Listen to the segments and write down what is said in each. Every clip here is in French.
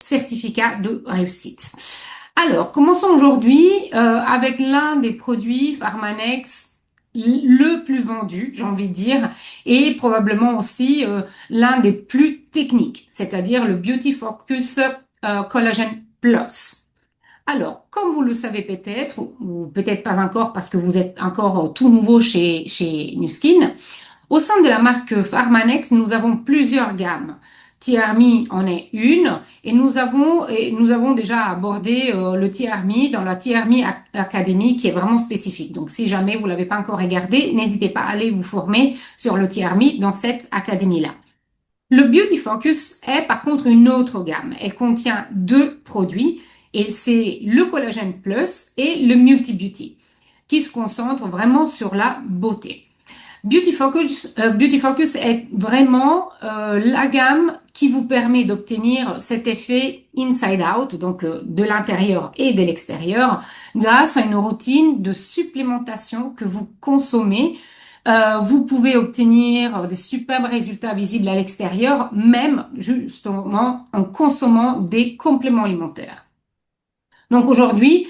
certificat de réussite. Alors, commençons aujourd'hui avec l'un des produits Pharmanex le plus vendu, j'ai envie de dire, et probablement aussi l'un des plus techniques, c'est-à-dire le Beauty Focus Collagen Plus. Alors, comme vous le savez peut-être, ou peut-être pas encore parce que vous êtes encore tout nouveau chez Nu Skin, au sein de la marque Pharmanex, nous avons plusieurs gammes. TRME en est une et nous avons déjà abordé le TRME dans la TRME Academy qui est vraiment spécifique. Donc si jamais vous l'avez pas encore regardé, n'hésitez pas à aller vous former sur le TRME dans cette académie-là. Le Beauty Focus est par contre une autre gamme. Elle contient deux produits et c'est le Collagen Plus et le Multi Beauty qui se concentrent vraiment sur la beauté. Beauty Focus est vraiment la gamme qui vous permet d'obtenir cet effet inside out, donc de l'intérieur et de l'extérieur, grâce à une routine de supplémentation que vous consommez. Vous pouvez obtenir des superbes résultats visibles à l'extérieur, même justement en consommant des compléments alimentaires. Donc aujourd'hui,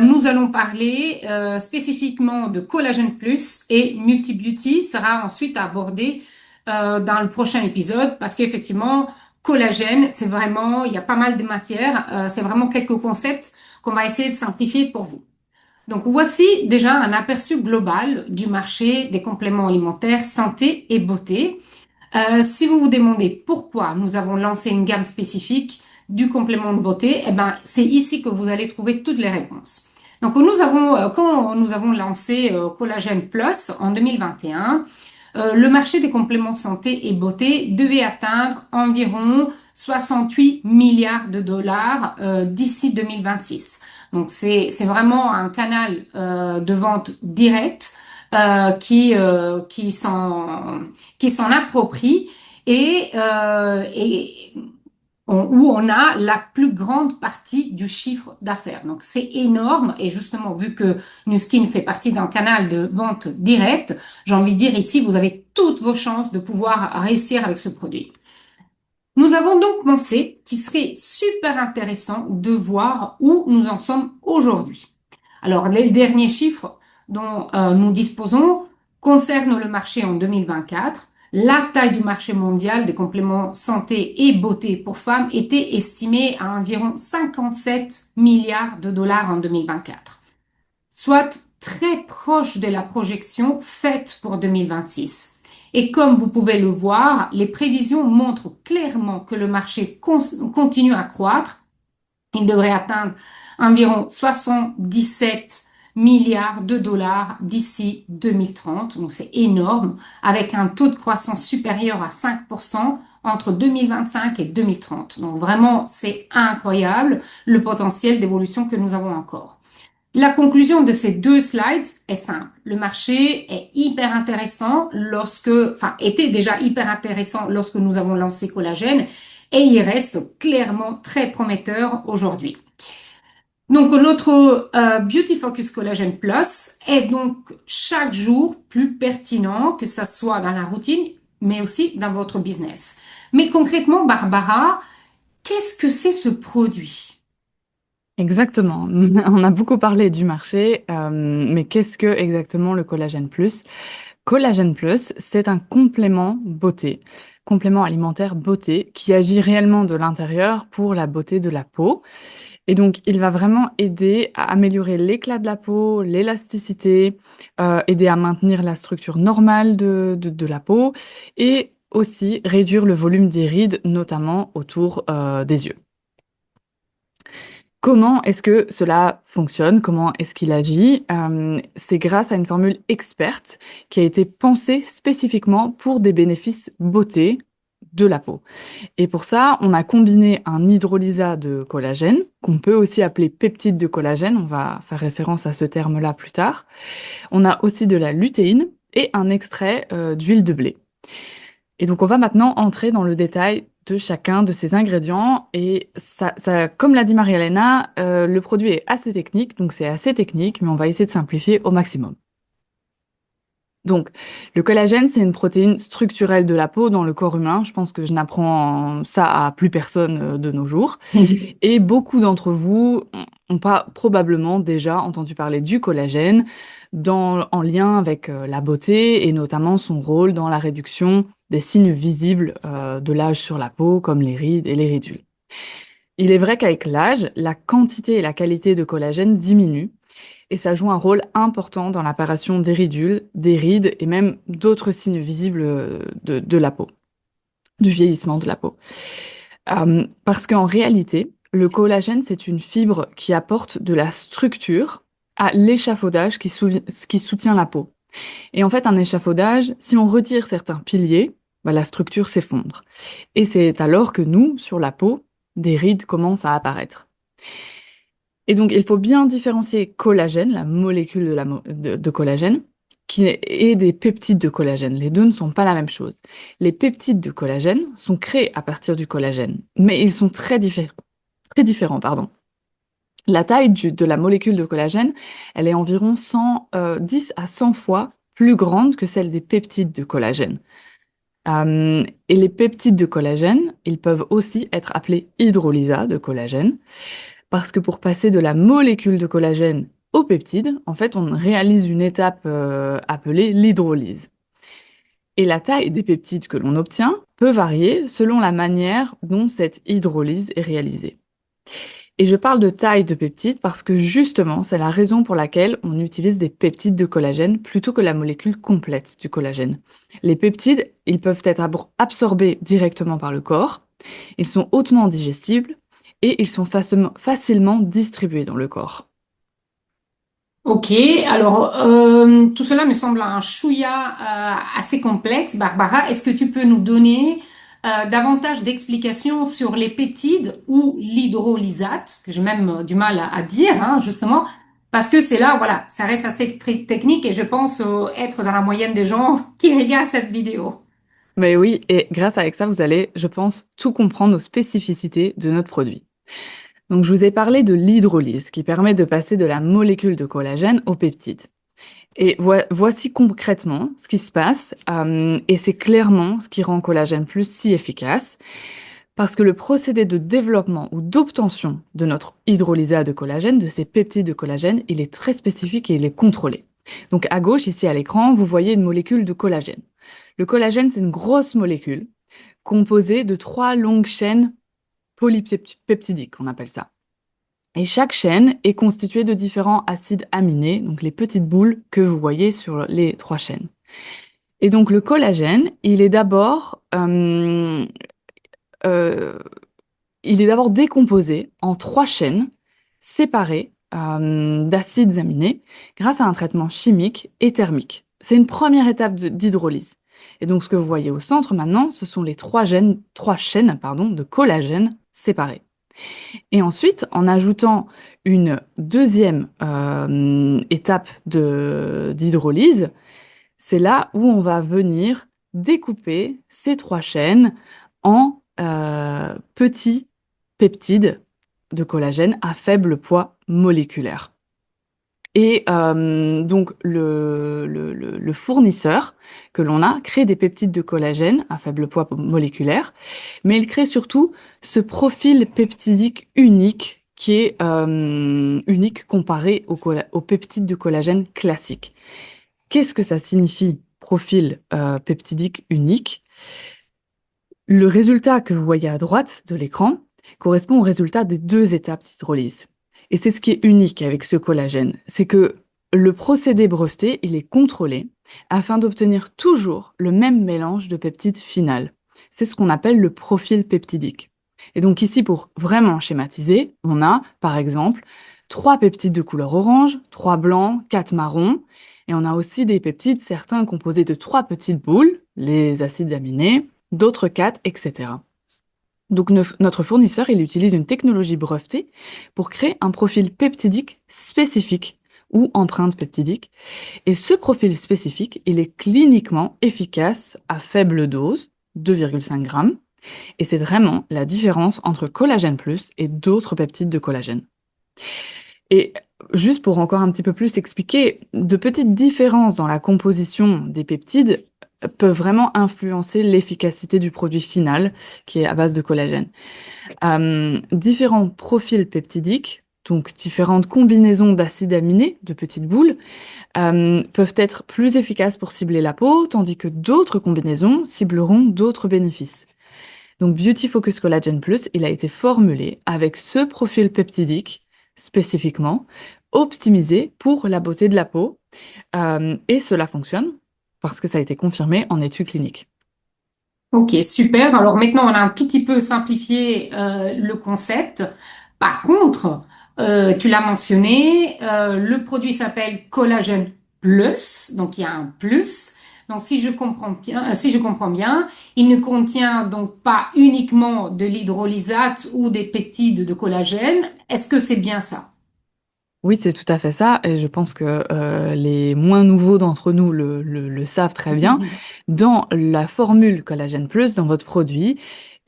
nous allons parler spécifiquement de Collagen Plus et Multi Beauty sera ensuite abordé dans le prochain épisode parce qu'effectivement, collagène, c'est vraiment, il y a pas mal de matières, c'est vraiment quelques concepts qu'on va essayer de simplifier pour vous. Donc voici déjà un aperçu global du marché des compléments alimentaires santé et beauté. Si vous vous demandez pourquoi nous avons lancé une gamme spécifique du complément de beauté, eh ben, c'est ici que vous allez trouver toutes les réponses. Donc, quand nous avons lancé Collagen Plus en 2021, le marché des compléments santé et beauté devait atteindre environ 68 milliards de dollars d'ici 2026. Donc, c'est vraiment un canal de vente direct qui s'en approprie et où on a la plus grande partie du chiffre d'affaires. Donc c'est énorme et justement vu que Nu Skin fait partie d'un canal de vente direct, j'ai envie de dire ici vous avez toutes vos chances de pouvoir réussir avec ce produit. Nous avons donc pensé qu'il serait super intéressant de voir où nous en sommes aujourd'hui. Alors, les derniers chiffres dont nous disposons concernent le marché en 2024. La taille du marché mondial des compléments santé et beauté pour femmes était estimée à environ 57 milliards de dollars en 2024, soit très proche de la projection faite pour 2026. Et comme vous pouvez le voir, les prévisions montrent clairement que le marché continue à croître. Il devrait atteindre environ 77 milliards de dollars d'ici 2030. Donc c'est énorme, avec un taux de croissance supérieur à 5% entre 2025 et 2030. Donc vraiment, c'est incroyable le potentiel d'évolution que nous avons encore. La conclusion de ces deux slides est simple. Le marché est hyper intéressant était déjà hyper intéressant lorsque nous avons lancé Collagène et il reste clairement très prometteur aujourd'hui. Donc notre Beauty Focus Collagen Plus est donc chaque jour plus pertinent, que ça soit dans la routine, mais aussi dans votre business. Mais concrètement, Barbara, qu'est-ce que c'est ce produit? Exactement. On a beaucoup parlé du marché, mais qu'est-ce que exactement le Collagène Plus? Collagène Plus, c'est un complément beauté, complément alimentaire beauté qui agit réellement de l'intérieur pour la beauté de la peau. Et donc, il va vraiment aider à améliorer l'éclat de la peau, l'élasticité, aider à maintenir la structure normale de la peau et aussi réduire le volume des rides, notamment autour des yeux. Comment est-ce que cela fonctionne? Comment est-ce qu'il agit? C'est grâce à une formule experte qui a été pensée spécifiquement pour des bénéfices beauté de la peau. Et pour ça, on a combiné un hydrolysat de collagène, qu'on peut aussi appeler peptide de collagène, on va faire référence à ce terme-là plus tard. On a aussi de la lutéine et un extrait d'huile de blé. Et donc, on va maintenant entrer dans le détail de chacun de ces ingrédients. Et comme l'a dit Marie-Hélène, le produit est assez technique, donc c'est assez technique, mais on va essayer de simplifier au maximum. Donc, le collagène, c'est une protéine structurelle de la peau dans le corps humain. Je pense que je n'apprends ça à plus personne de nos jours. Et beaucoup d'entre vous ont pas probablement déjà entendu parler du collagène en lien avec la beauté et notamment son rôle dans la réduction des signes visibles de l'âge sur la peau, comme les rides et les ridules. Il est vrai qu'avec l'âge, la quantité et la qualité de collagène diminuent et ça joue un rôle important dans l'apparition des ridules, des rides et même d'autres signes visibles de la peau, du vieillissement de la peau. Parce qu'en réalité, le collagène, c'est une fibre qui apporte de la structure à l'échafaudage qui soutient la peau. Et en fait, un échafaudage, si on retire certains piliers, bah, la structure s'effondre. Et c'est alors que nous, sur la peau, des rides commencent à apparaître. Et donc, il faut bien différencier collagène, la molécule de collagène, et des peptides de collagène. Les deux ne sont pas la même chose. Les peptides de collagène sont créés à partir du collagène, mais ils sont très différents, pardon. La taille de la molécule de collagène, elle est environ 10 à 100 fois plus grande que celle des peptides de collagène. Et les peptides de collagène, ils peuvent aussi être appelés hydrolysats de collagène, parce que pour passer de la molécule de collagène au peptide, en fait, on réalise une étape appelée l'hydrolyse. Et la taille des peptides que l'on obtient peut varier selon la manière dont cette hydrolyse est réalisée. Et je parle de taille de peptides parce que justement, c'est la raison pour laquelle on utilise des peptides de collagène plutôt que la molécule complète du collagène. Les peptides, ils peuvent être absorbés directement par le corps, ils sont hautement digestibles et ils sont facilement distribués dans le corps. Ok, alors tout cela me semble un chouïa assez complexe. Barbara, est-ce que tu peux nous donner davantage d'explications sur les peptides ou l'hydrolysate, que j'ai même du mal à dire, hein, justement, parce que c'est là, voilà, ça reste assez technique et je pense être dans la moyenne des gens qui regardent cette vidéo. Mais oui, et grâce à ça, vous allez, je pense, tout comprendre aux spécificités de notre produit. Donc, je vous ai parlé de l'hydrolyse qui permet de passer de la molécule de collagène au peptide. Et voici concrètement ce qui se passe, et c'est clairement ce qui rend Collagène Plus si efficace, parce que le procédé de développement ou d'obtention de notre hydrolysat de collagène, de ces peptides de collagène, il est très spécifique et il est contrôlé. Donc à gauche, ici à l'écran, vous voyez une molécule de collagène. Le collagène, c'est une grosse molécule composée de 3 longues chaînes polypeptidiques, on appelle ça. Et chaque chaîne est constituée de différents acides aminés, donc les petites boules que vous voyez sur les 3 chaînes. Et donc le collagène, euh, il est d'abord décomposé en 3 chaînes séparées d'acides aminés grâce à un traitement chimique et thermique. C'est une première étape d'hydrolyse. Et donc ce que vous voyez au centre maintenant, ce sont les 3 chaînes de collagène séparées. Et ensuite, en ajoutant une deuxième étape d'hydrolyse, c'est là où on va venir découper ces 3 chaînes en petits peptides de collagène à faible poids moléculaire. Et donc, le fournisseur que l'on a crée des peptides de collagène à faible poids moléculaire, mais il crée surtout ce profil peptidique unique qui est unique comparé aux peptides de collagène classiques. Qu'est-ce que ça signifie, profil peptidique unique? Le résultat que vous voyez à droite de l'écran correspond au résultat des 2 étapes d'hydrolyse. Et c'est ce qui est unique avec ce collagène, c'est que le procédé breveté, il est contrôlé afin d'obtenir toujours le même mélange de peptides final. C'est ce qu'on appelle le profil peptidique. Et donc ici, pour vraiment schématiser, on a, par exemple, 3 peptides de couleur orange, 3 blancs, 4 marrons, et on a aussi des peptides, certains composés de 3 petites boules, les acides aminés, d'autres 4, etc. Donc notre fournisseur, il utilise une technologie brevetée pour créer un profil peptidique spécifique ou empreinte peptidique. Et ce profil spécifique, il est cliniquement efficace à faible dose, 2,5 grammes. Et c'est vraiment la différence entre Collagène Plus et d'autres peptides de collagène. Et juste pour encore un petit peu plus expliquer, de petites différences dans la composition des peptides peuvent vraiment influencer l'efficacité du produit final, qui est à base de collagène. Différents profils peptidiques, donc différentes combinaisons d'acides aminés, de petites boules, peuvent être plus efficaces pour cibler la peau, tandis que d'autres combinaisons cibleront d'autres bénéfices. Donc Beauty Focus Collagen Plus, il a été formulé avec ce profil peptidique spécifiquement, optimisé pour la beauté de la peau, et cela fonctionne parce que ça a été confirmé en études cliniques. Ok, super. Alors maintenant, on a un tout petit peu simplifié le concept. Par contre, tu l'as mentionné, le produit s'appelle Collagen Plus, donc il y a un plus. Donc si je comprends bien, il ne contient donc pas uniquement de l'hydrolysate ou des peptides de collagène. Est-ce que c'est bien ça? Oui, c'est tout à fait ça, et je pense que les moins nouveaux d'entre nous le savent très bien. Dans la formule Collagène Plus, dans votre produit,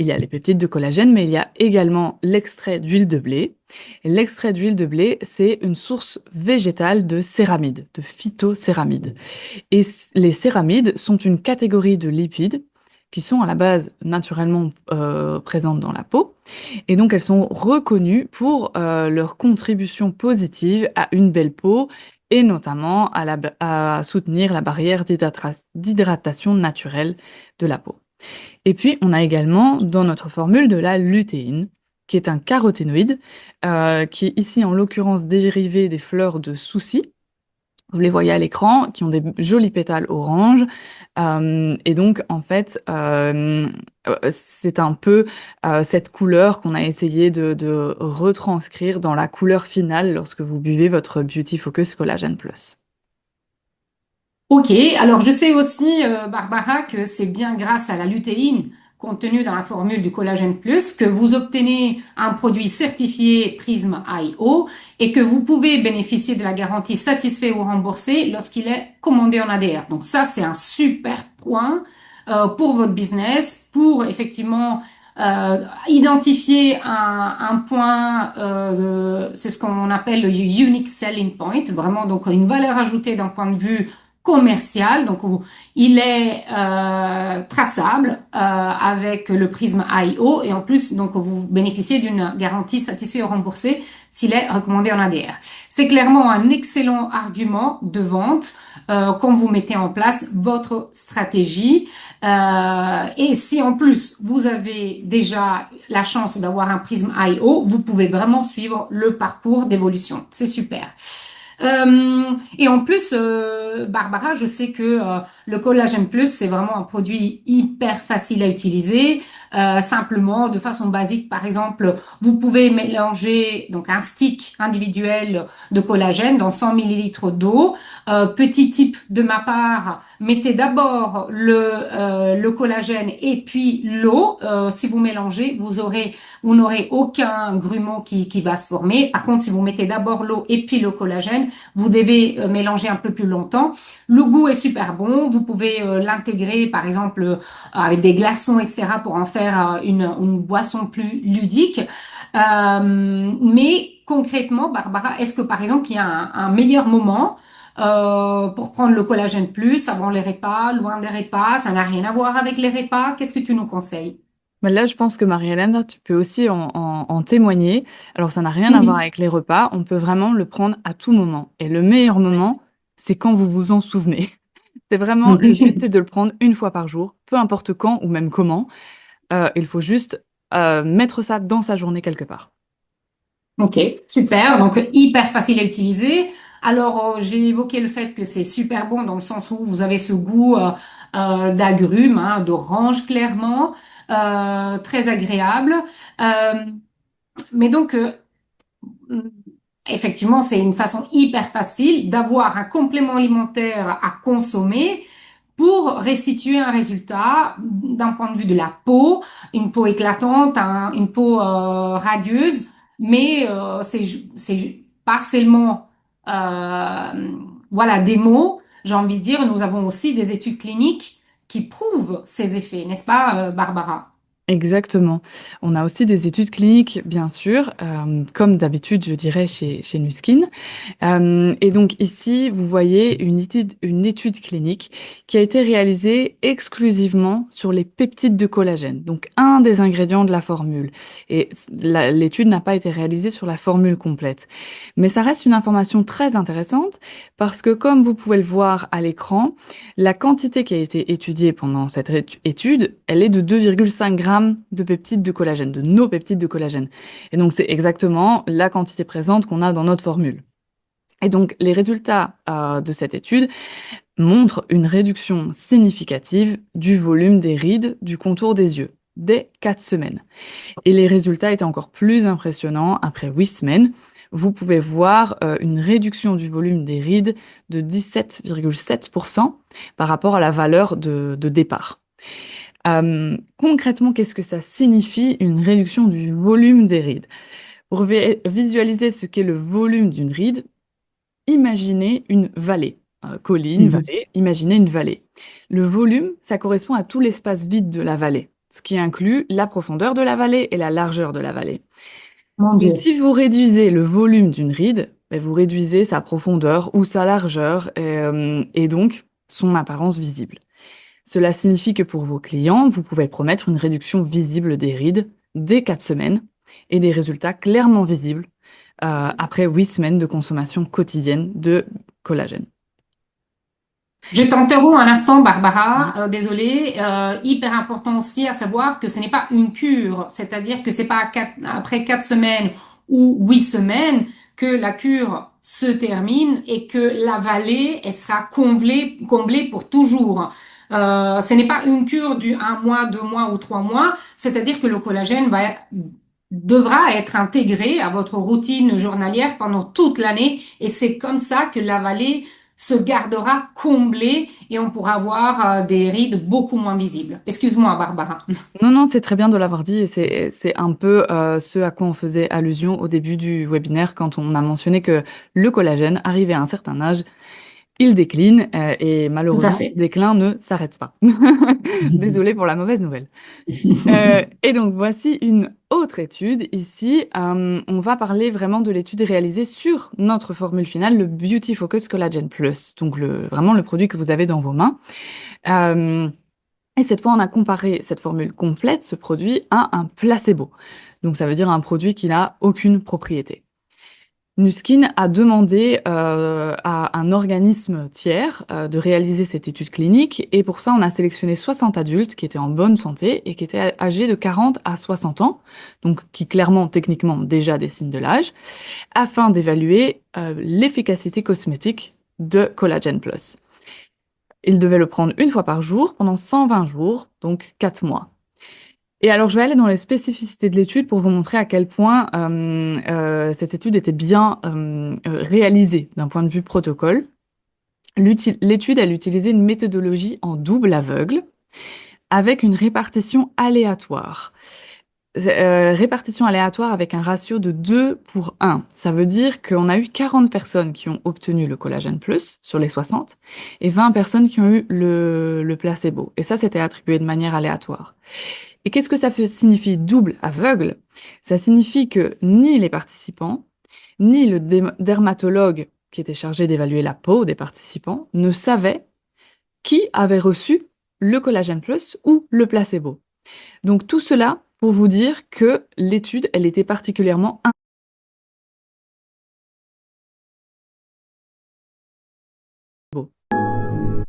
il y a les peptides de collagène, mais il y a également l'extrait d'huile de blé. Et l'extrait d'huile de blé, c'est une source végétale de céramides, de phytocéramides. Et les céramides sont une catégorie de lipides qui sont à la base naturellement présentes dans la peau. Et donc elles sont reconnues pour leur contribution positive à une belle peau et notamment à soutenir la barrière d'hydratation naturelle de la peau. Et puis on a également dans notre formule de la lutéine, qui est un caroténoïde, qui est ici en l'occurrence dérivé des fleurs de souci. Vous les voyez à l'écran, qui ont des jolis pétales orange. Et donc, en fait, c'est un peu cette couleur qu'on a essayé de retranscrire dans la couleur finale lorsque vous buvez votre Beauty Focus Collagen Plus. Ok, alors je sais aussi, Barbara, que c'est bien grâce à la lutéine contenue dans la formule du collagène plus que vous obtenez un produit certifié Prism IO et que vous pouvez bénéficier de la garantie satisfait ou remboursé lorsqu'il est commandé en ADR. Donc ça, c'est un super point pour votre business, pour effectivement identifier un point, c'est ce qu'on appelle le unique selling point, vraiment donc une valeur ajoutée d'un point de vue commercial, donc il est traçable avec le prisme IO et en plus donc vous bénéficiez d'une garantie satisfait ou remboursée s'il est recommandé en ADR. C'est clairement un excellent argument de vente quand vous mettez en place votre stratégie et si en plus vous avez déjà la chance d'avoir un prisme IO, vous pouvez vraiment suivre le parcours d'évolution. C'est super. Et en plus, Barbara, je sais que le collagène plus, c'est vraiment un produit hyper facile à utiliser. Simplement, de façon basique, par exemple, vous pouvez mélanger donc un stick individuel de collagène dans 100 millilitres d'eau. Petit tip de ma part, mettez d'abord le collagène et puis l'eau. Si vous mélangez, vous n'aurez aucun grumeau qui va se former. Par contre, si vous mettez d'abord l'eau et puis le collagène, vous devez mélanger un peu plus longtemps. Le goût est super bon. Vous pouvez l'intégrer, par exemple, avec des glaçons, etc., pour en faire une boisson plus ludique. Mais concrètement, Barbara, est-ce que, par exemple, il y a un meilleur moment pour prendre le collagène plus avant les repas, loin des repas? Ça n'a rien à voir avec les repas. Qu'est-ce que tu nous conseilles? Mais là, je pense que Marie-Hélène, tu peux aussi en témoigner. Alors, ça n'a rien à voir Mhm. avec les repas. On peut vraiment le prendre à tout moment. Et le meilleur moment, c'est quand vous vous en souvenez. C'est vraiment, le but, c'est de le prendre une fois par jour, peu importe quand ou même comment. Il faut juste mettre ça dans sa journée quelque part. Ok, super. Donc, hyper facile à utiliser. Alors, j'ai évoqué le fait que c'est super bon dans le sens où vous avez ce goût d'agrumes, hein, d'orange clairement, très agréable. Euh, mais donc, effectivement, c'est une façon hyper facile d'avoir un complément alimentaire à consommer pour restituer un résultat d'un point de vue de la peau, une peau éclatante, une peau radieuse, mais c'est pas seulement voilà des mots. J'ai envie de dire, nous avons aussi des études cliniques qui prouvent ces effets, n'est-ce pas, Barbara? Exactement. On a aussi des études cliniques, bien sûr, comme d'habitude, je dirais, chez Nuskin. Et donc ici, vous voyez une étude clinique qui a été réalisée exclusivement sur les peptides de collagène, donc un des ingrédients de la formule. Et l'étude n'a pas été réalisée sur la formule complète. Mais ça reste une information très intéressante parce que, comme vous pouvez le voir à l'écran, la quantité qui a été étudiée pendant cette étude, elle est de 2,5 grammes de peptides de collagène, de nos peptides de collagène. Et donc c'est exactement la quantité présente qu'on a dans notre formule. Et donc, les résultats de cette étude montrent une réduction significative du volume des rides du contour des yeux dès 4 semaines. Et les résultats étaient encore plus impressionnants après 8 semaines. Vous pouvez voir une réduction du volume des rides de 17,7% par rapport à la valeur de départ. Concrètement, qu'est-ce que ça signifie une réduction du volume des rides? Pour visualiser ce qu'est le volume d'une ride, imaginez une vallée, colline, Mhm. vallée, imaginez une vallée. Le volume, ça correspond à tout l'espace vide de la vallée, ce qui inclut la profondeur de la vallée et la largeur de la vallée. Mon Donc, Dieu. si vous réduisez le volume d'une ride, ben, vous réduisez sa profondeur ou sa largeur et donc son apparence visible. Cela signifie que pour vos clients, vous pouvez promettre une réduction visible des rides dès 4 semaines et des résultats clairement visibles après 8 semaines de consommation quotidienne de collagène. Je t'interromps un instant, Barbara. Mhm. Désolée. Hyper important aussi à savoir que ce n'est pas une cure, c'est-à-dire que c'est pas après 4 semaines ou 8 semaines que la cure se termine et que la vallée elle sera comblée pour toujours. Ce n'est pas une cure du 1 mois, 2 mois ou 3 mois, c'est-à-dire que le collagène devra être intégré à votre routine journalière pendant toute l'année et c'est comme ça que la vallée se gardera comblée et on pourra avoir des rides beaucoup moins visibles. Excuse-moi, Barbara. Non, non, c'est très bien de l'avoir dit et c'est un peu ce à quoi on faisait allusion au début du webinaire quand on a mentionné que le collagène, arrivé à un certain âge, il décline et Tout à malheureusement, ce fait. déclin ne s'arrête pas. Désolée pour la mauvaise nouvelle. Et donc, voici une autre étude. Ici, on va parler vraiment de l'étude réalisée sur notre formule finale, le Beauty Focus Collagen Plus, donc vraiment le produit que vous avez dans vos mains. Euh, et cette fois, on a comparé cette formule complète, ce produit, à un placebo. Donc, ça veut dire un produit qui n'a aucune propriété. Nuskin a demandé à un organisme tiers de réaliser cette étude clinique et pour ça, on a sélectionné 60 adultes qui étaient en bonne santé et qui étaient âgés de 40 à 60 ans, donc qui clairement, techniquement, déjà des signes de l'âge, afin d'évaluer l'efficacité cosmétique de Collagen Plus. Ils devaient le prendre une fois par jour pendant 120 jours, donc 4 mois. Et alors, je vais aller dans les spécificités de l'étude pour vous montrer à quel point cette étude était bien réalisée d'un point de vue protocole. L'étude, elle utilisait une méthodologie en double aveugle avec une répartition aléatoire. Répartition aléatoire avec un ratio de 2 pour 1. Ça veut dire qu'on a eu 40 personnes qui ont obtenu le collagène plus sur les 60 et 20 personnes qui ont eu le placebo. Et ça, c'était attribué de manière aléatoire. Et qu'est-ce que ça signifie double aveugle? Ça signifie que ni les participants, ni le dermatologue qui était chargé d'évaluer la peau des participants ne savaient qui avait reçu le collagène plus ou le placebo. Donc tout cela pour vous dire que l'étude, elle était particulièrement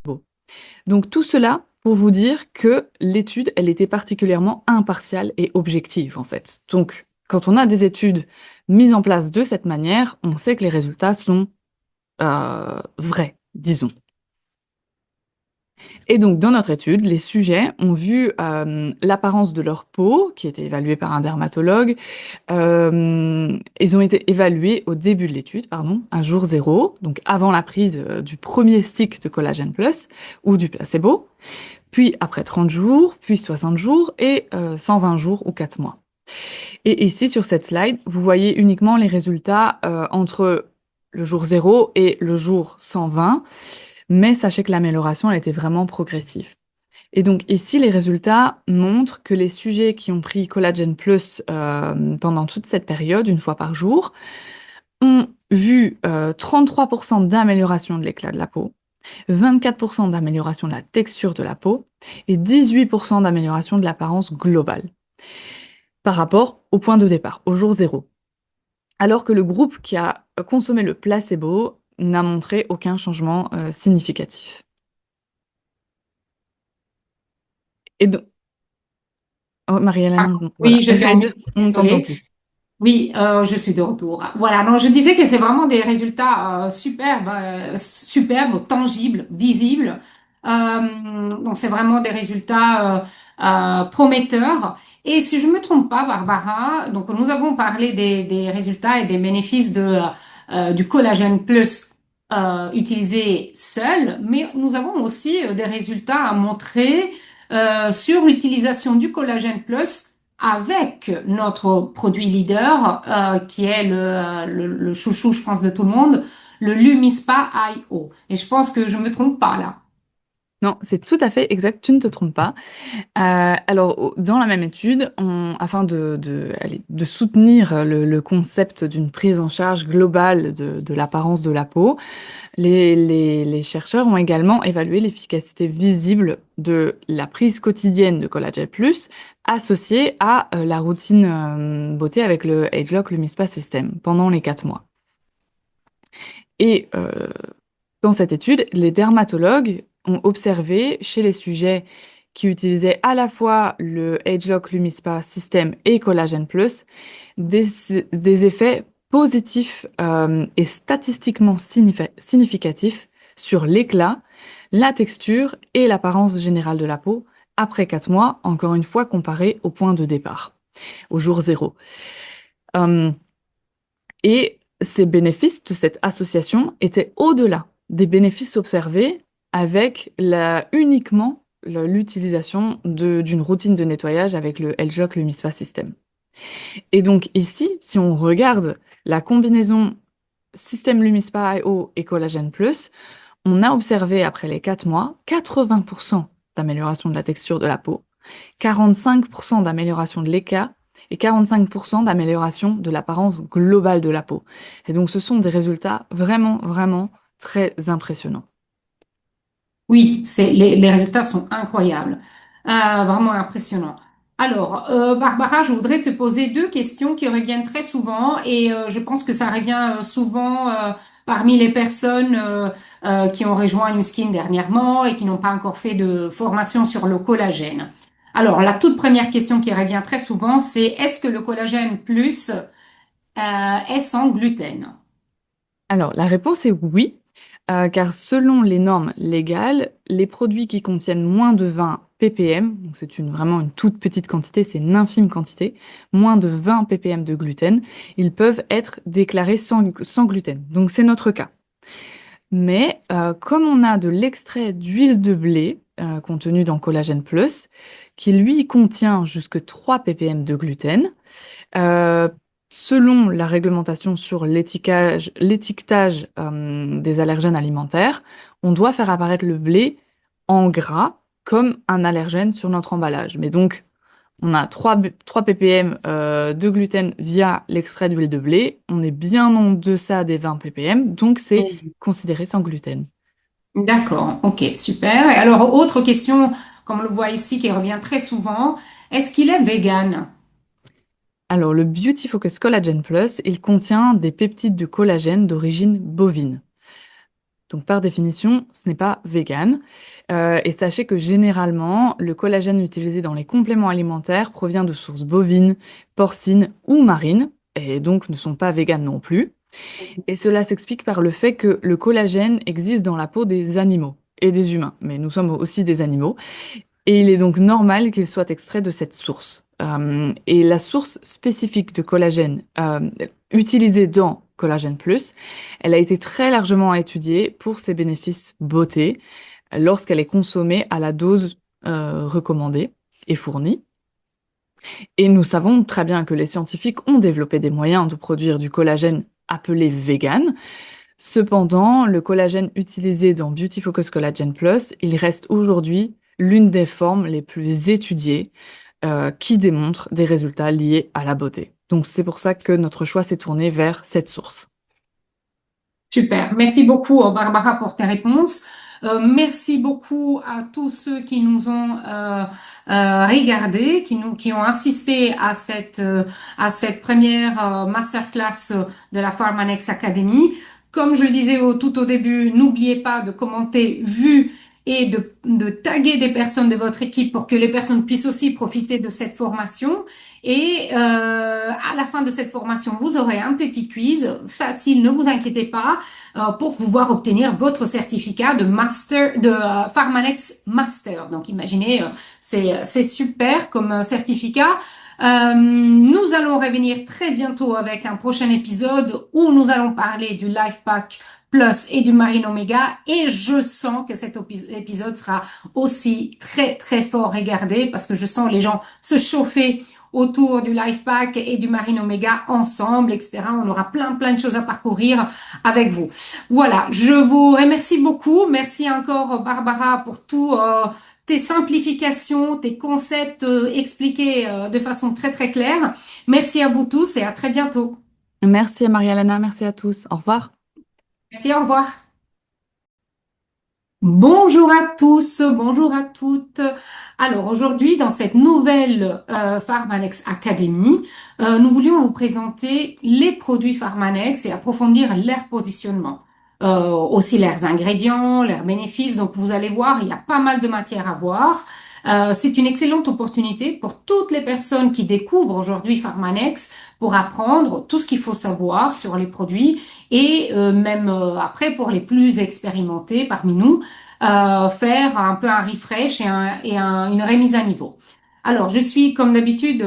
beau. Donc tout cela pour vous dire que l'étude, elle était particulièrement impartiale et objective en fait. Donc quand on a des études mises en place de cette manière, on sait que les résultats sont vrais, disons. Et donc, dans notre étude, les sujets ont vu l'apparence de leur peau, qui était évaluée par un dermatologue. Ils ont été évalués au début de l'étude, pardon, à jour zéro, donc avant la prise du premier stick de Collagen Plus ou du placebo, puis après 30 jours, puis 60 jours et 120 jours ou 4 mois. Et ici, sur cette slide, vous voyez uniquement les résultats entre le jour zéro et le jour 120. Mais sachez que l'amélioration, elle était vraiment progressive. Et donc ici, les résultats montrent que les sujets qui ont pris Collagen Plus pendant toute cette période, une fois par jour, ont vu 33% d'amélioration de l'éclat de la peau, 24% d'amélioration de la texture de la peau et 18% d'amélioration de l'apparence globale par rapport au point de départ, au jour zéro. Alors que le groupe qui a consommé le placebo n'a montré aucun changement significatif. Et donc, oh, Marie-Hélène, Ah, voilà, oui, j'étais en mute, on t'entend désolée. plus. Oui, je suis de retour. Voilà, donc je disais que c'est vraiment des résultats superbes, tangibles, visibles. Donc c'est vraiment des résultats prometteurs. Et si je me trompe pas, Barbara, donc nous avons parlé des résultats et des bénéfices du collagène plus utilisé seul, mais nous avons aussi des résultats à montrer sur l'utilisation du collagène plus avec notre produit leader, qui est le chouchou, je pense, de tout le monde, le Lumispa IO. Et je pense que je me trompe pas là. Non, c'est tout à fait exact, tu ne te trompes pas. Alors, dans la même étude, afin de soutenir le concept d'une prise en charge globale de l'apparence de la peau, les chercheurs ont également évalué l'efficacité visible de la prise quotidienne de Collagel Plus associée à la routine beauté avec le ageLOC, le MISPA System pendant les 4 mois. Et dans cette étude, les dermatologues ont observé chez les sujets qui utilisaient à la fois le ageLOC, l'Umispa System et Collagen Plus des, des effets positifs et statistiquement significatifs sur l'éclat, la texture et l'apparence générale de la peau après 4 mois, encore une fois comparé au point de départ, au jour zéro. Euh, et ces bénéfices de cette association étaient au-delà des bénéfices observés avec uniquement l'utilisation d'une routine de nettoyage avec le LJOC, le MISPA System. Et donc ici, si on regarde la combinaison système Lumispa IO et Collagen Plus, on a observé après les 4 mois 80% d'amélioration de la texture de la peau, 45% d'amélioration de l'éclat et 45% d'amélioration de l'apparence globale de la peau. Et donc ce sont des résultats vraiment, vraiment très impressionnants. Oui, les résultats sont incroyables, vraiment impressionnants. Alors, Barbara, je voudrais te poser deux questions qui reviennent très souvent et je pense que ça revient souvent parmi les personnes qui ont rejoint Nu Skin dernièrement et qui n'ont pas encore fait de formation sur le collagène. Alors, la toute première question qui revient très souvent, c'est est-ce que le collagène plus est sans gluten? Alors, la réponse est oui, car selon les normes légales, les produits qui contiennent moins de 20 ppm, donc c'est vraiment une toute petite quantité, c'est une infime quantité, moins de 20 ppm de gluten, ils peuvent être déclarés sans gluten. Donc c'est notre cas. Mais comme on a de l'extrait d'huile de blé contenu dans Collagen Plus, qui lui contient jusque 3 ppm de gluten, euh, selon la réglementation sur l'étiquetage des allergènes alimentaires, on doit faire apparaître le blé en gras comme un allergène sur notre emballage. Mais donc, on a 3 ppm de gluten via l'extrait d'huile de blé. On est bien en deçà des 20 ppm, donc c'est considéré sans gluten. D'accord, ok, super. Et alors, autre question, comme on le voit ici, qui revient très souvent, est-ce qu'il est vegan? Alors, le Beauty Focus Collagen Plus, il contient des peptides de collagène d'origine bovine. Donc, par définition, ce n'est pas vegan. Et sachez que généralement, le collagène utilisé dans les compléments alimentaires provient de sources bovines, porcines ou marines, et donc ne sont pas véganes non plus. Et cela s'explique par le fait que le collagène existe dans la peau des animaux et des humains, mais nous sommes aussi des animaux. Et il est donc normal qu'il soit extrait de cette source. Et la source spécifique de collagène utilisée dans Collagène Plus, elle a été très largement étudiée pour ses bénéfices beauté lorsqu'elle est consommée à la dose recommandée et fournie. Et nous savons très bien que les scientifiques ont développé des moyens de produire du collagène appelé vegan. Cependant, le collagène utilisé dans Beauty Focus Collagen Plus, il reste aujourd'hui l'une des formes les plus étudiées qui démontre des résultats liés à la beauté. Donc c'est pour ça que notre choix s'est tourné vers cette source. Super. Merci beaucoup, Barbara, pour tes réponses. Merci beaucoup à tous ceux qui nous ont regardés, qui ont assisté à cette première masterclass de la Pharmanex Academy. Comme je le disais tout au début, n'oubliez pas de commenter, vu et de taguer des personnes de votre équipe pour que les personnes puissent aussi profiter de cette formation. Et à la fin de cette formation, vous aurez un petit quiz facile, ne vous inquiétez pas, pour pouvoir obtenir votre certificat de master, de Pharmanex Master. Donc imaginez, c'est super comme certificat. Nous allons revenir très bientôt avec un prochain épisode où nous allons parler du Life Pack Plus et du Marine Omega, et je sens que cet épisode sera aussi très très fort regardé parce que je sens les gens se chauffer autour du Life Pack et du Marine Omega ensemble, etc. On aura plein de choses à parcourir avec vous. Voilà, je vous remercie beaucoup. Merci encore Barbara pour tout tes simplifications, tes concepts expliqués de façon très très claire. Merci à vous tous et à très bientôt. Merci à Maria-Lana, merci à tous. Au revoir. Merci, au revoir. Bonjour à tous, bonjour à toutes. Alors aujourd'hui, dans cette nouvelle Pharmanex Academy, nous voulions vous présenter les produits Pharmanex et approfondir leur positionnement. Aussi leurs ingrédients, leurs bénéfices. Donc vous allez voir, il y a pas mal de matière à voir. C'est une excellente opportunité pour toutes les personnes qui découvrent aujourd'hui Pharmanex pour apprendre tout ce qu'il faut savoir sur les produits et même après pour les plus expérimentés parmi nous, faire un peu un refresh et une remise à niveau. Alors, je suis comme d'habitude